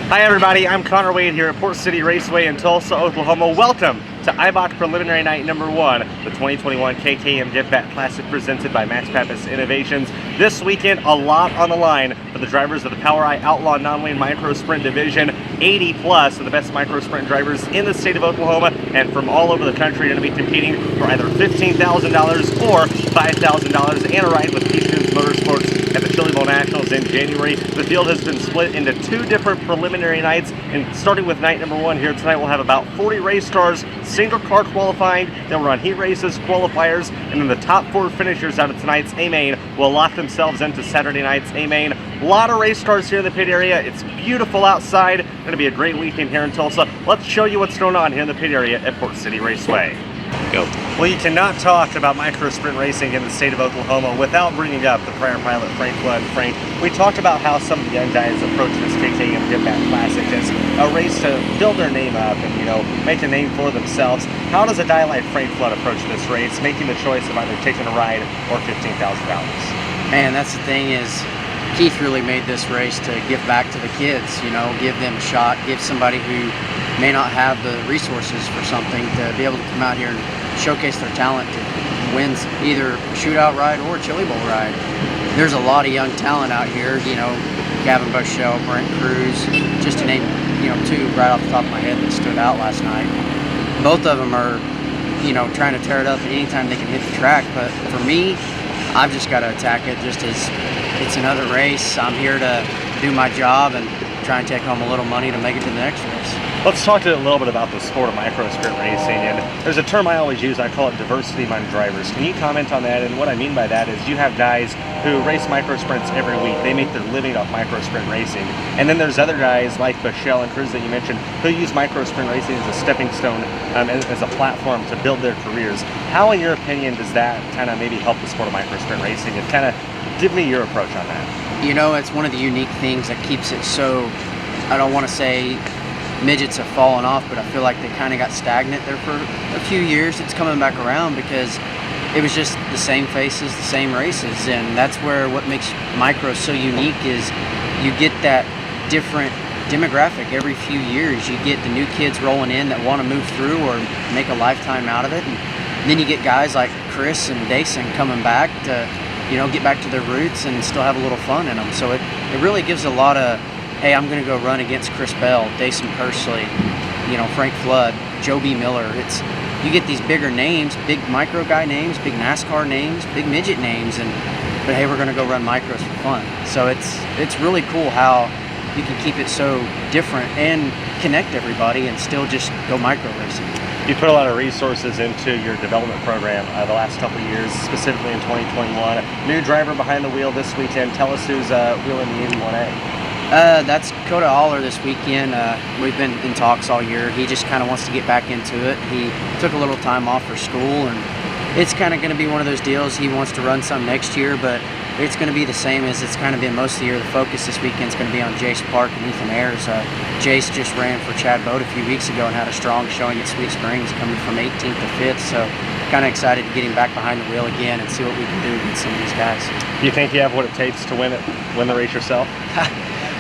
Hi everybody, I'm Connor Wade here at Port City Raceway in Tulsa, Oklahoma. Welcome to IBOC Preliminary Night number 1, the 2021 KKM Giveback Classic presented by Max Pappas Innovations. This weekend, a lot on the line for the drivers of the POWRi Outlaw Non-Lane Micro Sprint Division. 80 plus of the best micro sprint drivers in the state of Oklahoma and from all over the country are going to be competing for either $15,000 or $5,000 and a ride with Peachtree Motorsports at the Chili Bowl Nationals in January. The field has been split into 2 different preliminary nights, and starting with night number 1 here tonight, we'll have about 40 race stars, single car qualifying, then we'll run heat races, qualifiers, and then the top 4 finishers out of tonight's A-Main will lock themselves into Saturday night's A-Main. A lot of race stars here in the pit area. It's beautiful outside. Going to be a great weekend here in Tulsa. Let's show you what's going on here in the pit area at Port City Raceway. Go. Well, you cannot talk about micro sprint racing in the state of Oklahoma without bringing up the prior pilot, Frank Flood. Frank, we talked about how some of the young guys approach this KKM Giveback Classic as a race to build their name up and, make a name for themselves. How does a guy like Frank Flood approach this race, making the choice of either taking a ride or $15,000? Man, that's the thing is, Keith really made this race to give back to the kids, give them a shot, give somebody who may not have the resources for something to be able to come out here and showcase their talent to win either a shootout ride or a Chili Bowl ride. There's a lot of young talent out here, Gavin Bushell, Brent Cruz, just to name, 2 right off the top of my head that stood out last night. Both of them are, trying to tear it up anytime they can hit the track, but for me, I've just got to attack it just as it's another race. I'm here to do my job and try and take home a little money to make it to the next race. Let's talk a little bit about the sport of micro sprint racing, and there's a term I always use. I call it diversity among drivers. Can you comment on that? And what I mean by that is you have guys who race micro sprints every week. They make their living off micro sprint racing. And then there's other guys like Bushell and Cruz that you mentioned who use micro sprint racing as a stepping stone, as a platform to build their careers. How, in your opinion, does that kind of maybe help the sport of micro sprint racing? And kind of give me your approach on that. It's one of the unique things that keeps it so, I don't want to say midgets have fallen off, but I feel like they kind of got stagnant there for a few years. It's coming back around because it was just the same faces, the same races, and that's where what makes micro so unique is you get that different demographic every few years. You get the new kids rolling in that want to move through or make a lifetime out of it, and then you get guys like Chris and Dason coming back to get back to their roots and still have a little fun in them. So it really gives a lot of, hey, I'm going to go run against Chris Bell, Dason Pursley, Frank Flood, Joe B. Miller. You get these bigger names, big micro guy names, big NASCAR names, big midget names, but hey, we're going to go run micros for fun. So it's really cool how you can keep it so different and connect everybody and still just go micro racing. You put a lot of resources into your development program the last couple of years, specifically in 2021. New driver behind the wheel this weekend. Tell us who's wheeling the 81A. That's Coda Aller this weekend. We've been in talks all year. He just kind of wants to get back into it. He took a little time off for school, and it's kind of going to be one of those deals. He wants to run some next year, but it's going to be the same as it's kind of been most of the year. The focus this weekend is going to be on Jace Park and Ethan Ayers. Jace just ran for Chad Boat a few weeks ago and had a strong showing at Sweet Springs, coming from 18th to 5th. So kind of excited to get him back behind the wheel again and see what we can do against some of these guys. Do you think you have what it takes to win the race yourself?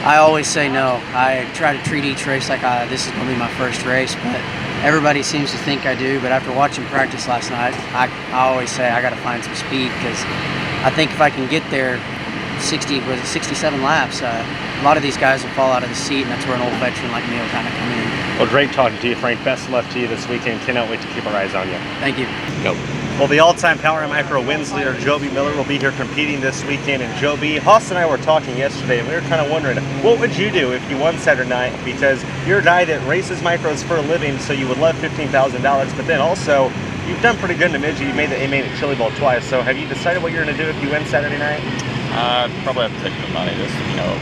I always say no. I try to treat each race like this is going to be my first race, but everybody seems to think I do. But after watching practice last night, I always say I got to find some speed, because I think if I can get there 67 laps, a lot of these guys will fall out of the seat, and that's where an old veteran like me will kind of come in. Well, great talking to you, Frank. Best of luck to you this weekend. Cannot wait to keep our eyes on you. Thank you. Go. Well, the all-time POWRi Micro wins leader, Joe B. Miller, will be here competing this weekend. And Joe B., Hoss and I were talking yesterday, and we were kind of wondering, what would you do if you won Saturday night? Because you're a guy that races micros for a living, so you would love $15,000. But then also, you've done pretty good in the midget. You made the A-Main at Chili Bowl twice. So have you decided what you're going to do if you win Saturday night? I'd probably have to take the money. Just,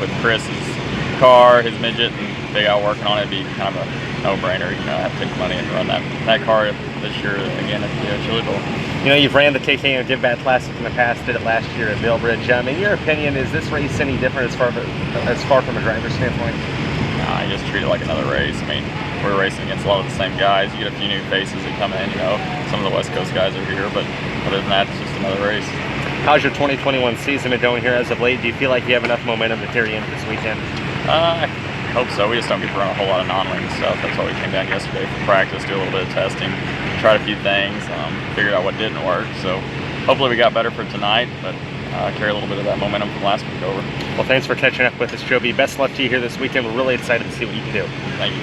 with Chris's car, his midget, and they got working on it, it'd be kind of a no-brainer. I have to take the money and run that car this year again at the Chili Bowl. You've ran the KKM Giveback Classic in the past, did it last year at Millbridge. In your opinion, is this race any different as far from a driver's standpoint? I just treat it like another race. I mean, we're racing against a lot of the same guys. You get a few new faces that come in, some of the West Coast guys are here, but other than that, it's just another race. How's your 2021 season been going here as of late? Do you feel like you have enough momentum to carry into this weekend? hope so. We just don't get to run a whole lot of non-wing stuff. That's why we came down yesterday for practice, do a little bit of testing, tried a few things, figured out what didn't work. So hopefully we got better for tonight, but carry a little bit of that momentum from last week over. Well, thanks for catching up with us, Joby. Best of luck to you here this weekend. We're really excited to see what you can do. Thank you.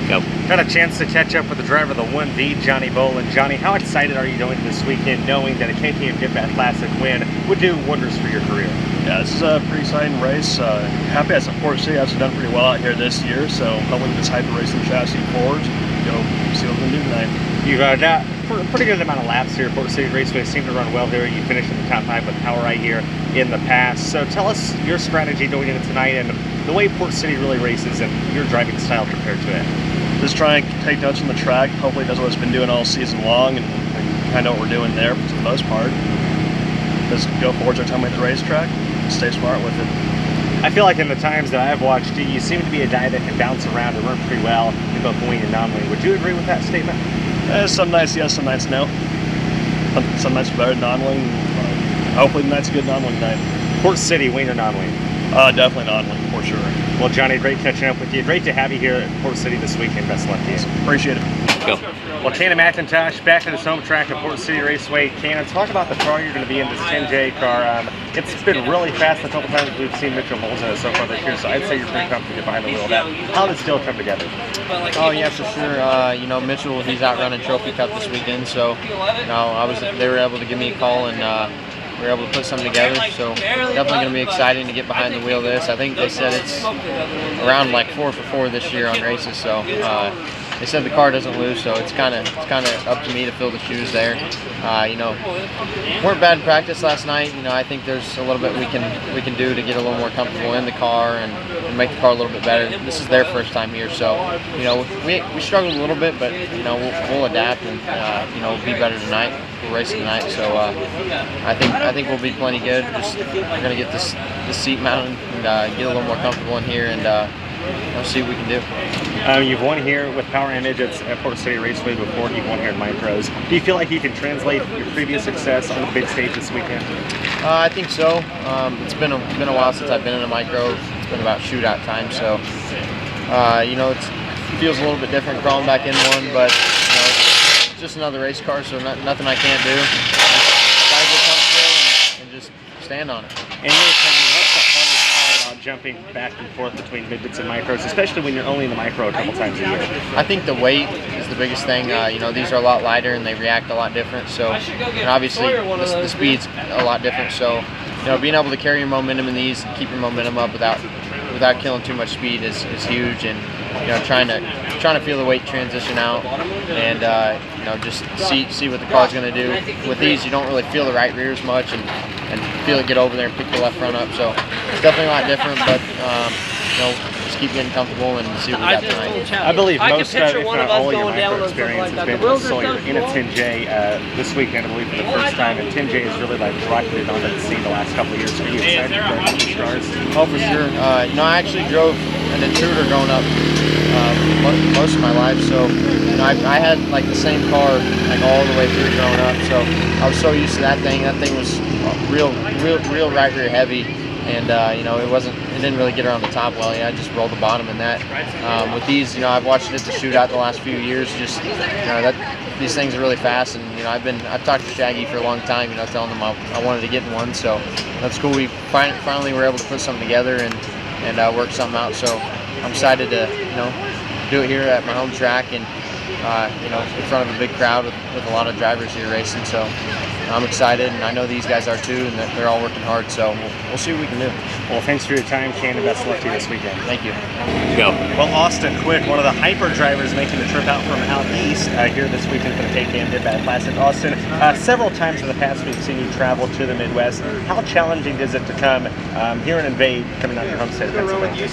Go. Got a chance to catch up with the driver of the 1V, Johnny Bolin. Johnny, how excited are you going this weekend, knowing that a KKM Giveback Classic win would do wonders for your career? Yeah, this is a pretty exciting race. Happy as a Port City has done pretty well out here this year, so hopefully with this hyper racing chassis forward, go see what we can do tonight. You've got a pretty good amount of laps here. Port City Raceway seem to run well here. You finished in the top 5 with Power right here in the past. So tell us your strategy going into tonight and the way Port City really races and your driving style compared to it. Just try and take notes on the track. Hopefully it does what it's been doing all season long, and kind of know what we're doing there for the most part. Just go forward every time we hit the racetrack. Stay smart with it. I feel like in the times that I've watched you, you seem to be a guy that can bounce around and run pretty well in both wing and non-wing. Would you agree with that statement? Some nights yes, some nights no. Some nights better than non-wing. Hopefully tonight's a good non-wing night. Port City, wing or non-wing? Definitely non-wing for sure. Well, Johnny, great catching up with you. Great to have you here at Port City this weekend. Best of luck to you. Appreciate it. Go. Well, Cannon McIntosh back to his home track at Port City Raceway. Cannon, talk about the car you're going to be in, this 10J car. It's been really fast the couple times we've seen Mitchell Moles in it so far this year, so I'd say you're pretty comfortable behind the wheel. How did this deal come together? Oh yeah, for sure. You know, Mitchell, he's out running Trophy Cup this weekend, so you know, they were able to give me a call, and we were able to put something together. So definitely going to be exciting to get behind the wheel of this. I think they said it's around like 4 for 4 this year on races, so they said the car doesn't lose, so it's kind of up to me to fill the shoes there. You know, weren't bad in practice last night. You know, I think there's a little bit we can do to get a little more comfortable in the car and make the car a little bit better. This is their first time here, so you know we struggled a little bit, but you know we'll adapt and you know be better tonight. We're racing tonight, so I think we'll be plenty good. Just we're gonna get this seat mounted and get a little more comfortable in here and. We'll see what we can do. You've won here with Power Image at Port City Raceway before. You've won here in Micros. Do you feel like you can translate your previous success on the big stage this weekend? I think so. It's been a while since I've been in a micro. It's been about shootout time, so you know it feels a little bit different crawling back in one. But you know, it's just another race car, so nothing I can't do. Just gotta get comfortable and just stand on it. And your opinion, what's the hardest part about jumping back and forth between midgets and micros, especially when you're only in the micro a couple times a year? I think the weight is the biggest thing. You know, these are a lot lighter and they react a lot different. So, and obviously, the speed's a lot different. So, you know, being able to carry your momentum in these and keep your momentum up without killing too much speed is huge. And you know, trying to feel the weight transition out and you know, just see what the car's going to do. With these, you don't really feel the right rear as much and feel it get over there and pick the left front up. So it's definitely a lot different, but you know, just keep getting comfortable and see what we got tonight. I believe most of, if not all, your micro experience has been with Sawyer in a 10J this weekend, I believe, for the first time. And 10J is really like rocketed onto the scene the last couple of years. Are you excited to drive these cars? Oh, for sure. You know, I actually drove an Intruder growing up most of my life, so you know, I had like the same car like all the way through growing up. So I was so used to that thing. That thing was real right rear heavy. And you know, it didn't really get around the top well. Yeah, I just rolled the bottom in that. With these, you know, I've watched it at the shootout the last few years. Just you know, these things are really fast, and you know, I've talked to Shaggy for a long time. You know, telling him I wanted to get in one. So that's cool. We finally were able to put something together and work something out. So I'm excited to you know do it here at my home track and you know, in front of a big crowd with a lot of drivers here racing. So I'm excited, and I know these guys are too, and they're all working hard, so we'll see what we can do. Well, thanks for your time, Ken, and best of luck to you this weekend. Thank you. Go. Well, Austin Quick, one of the hyper drivers making the trip out from out east here this weekend for the KKM Giveback Classic. Austin, several times in the past we've seen you travel to the Midwest. How challenging is it to come here and invade, coming out your home state of Pennsylvania?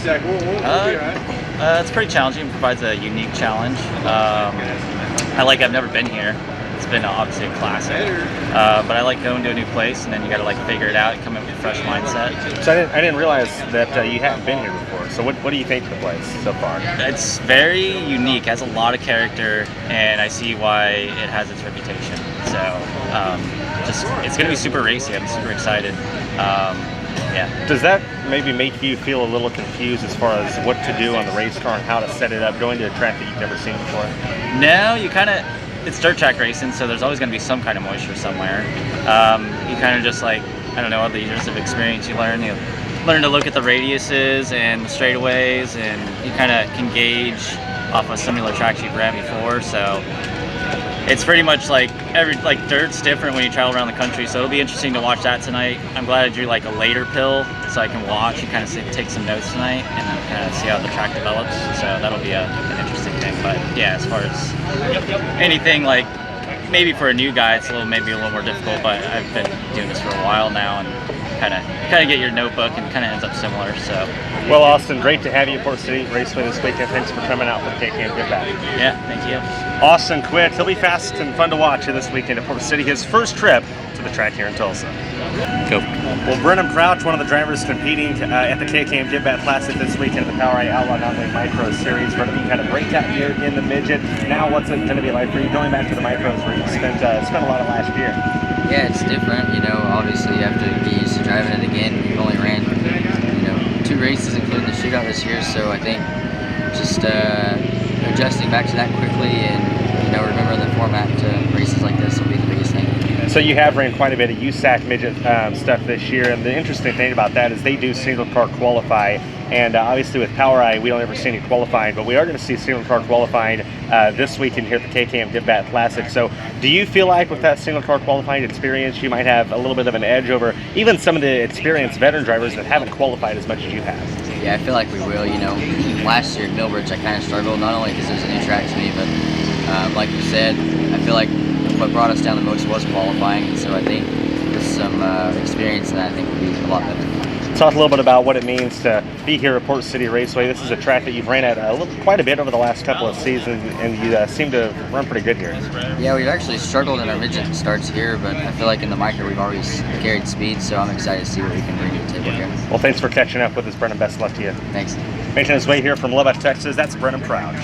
It's pretty challenging. It provides a unique challenge. I've never been here. It's been obviously a classic, but I like going to a new place, and then you got to like figure it out and come in with a fresh mindset. So I didn't realize that you hadn't been here before. So what do you think of the place so far? It's very unique. It has a lot of character, and I see why it has its reputation. So it's going to be super racy. I'm super excited. Yeah. Does that maybe make you feel a little confused as far as what to do on the race car and how to set it up, going to a track that you've never seen before? No, you kind of, it's dirt track racing, so there's always going to be some kind of moisture somewhere. You kind of just like, I don't know, all the years of experience you learn to look at the radiuses and the straightaways, and you kind of can gauge off of similar tracks you've ran before. So it's pretty much like dirt's different when you travel around the country. So it'll be interesting to watch that tonight. I'm glad I drew like a later pill so I can watch and kind of take some notes tonight and then kind of see how the track develops. So that'll be an interesting thing. But yeah, as far as anything like maybe for a new guy, it's maybe a little more difficult. But I've been doing this for a while now, and kind of get your notebook and kind of ends up similar. So Well, Austin, great to have you at Port City Raceway this weekend. Thanks for coming out for the KKM Giveback. yeah, thank you. Austin quit. He'll be fast and fun to watch this weekend at Port City. His first trip to the track here in Tulsa. Go. Well, Brennan Crouch, one of the drivers competing at the KKM Giveback Classic this weekend in the PowerEye Outlaw Mountain Micro Series. Brennan, you had a breakout year in the midget. Now, what's it going to be like for you going back to the micros where you spent a lot of last year? Yeah, it's different. Obviously you have to get used to driving it again. We've only ran, 2 races, including the shootout this year. So I think just adjusting back to that quickly and remember the format to races like this will be the biggest thing. So you have ran quite a bit of USAC midget stuff this year, and the interesting thing about that is they do single car qualify, and obviously with PowerEye we don't ever see any qualifying, but we are going to see single car qualifying this weekend here at the KKM Giveback Classic. So do you feel like with that single car qualifying experience you might have a little bit of an edge over even some of the experienced veteran drivers that haven't qualified as much as you have? Yeah, I feel like we will. Last year at Millbridge I kind of struggled, not only because it was a new track to me, but like you said, I feel like what brought us down the most was qualifying, and so I think with some experience that I think will be a lot better. Talk a little bit about what it means to be here at Port City Raceway. This is a track that you've ran at quite a bit over the last couple of seasons, and you seem to run pretty good here. Yeah, we've actually struggled in our midget starts here, but I feel like in the micro we've always carried speed, so I'm excited to see what we can bring to the table here. Well, thanks for catching up with us, Brennan. Best of luck to you. Thanks. Making his way here from Lubbock, Texas, that's Brennan Crouch.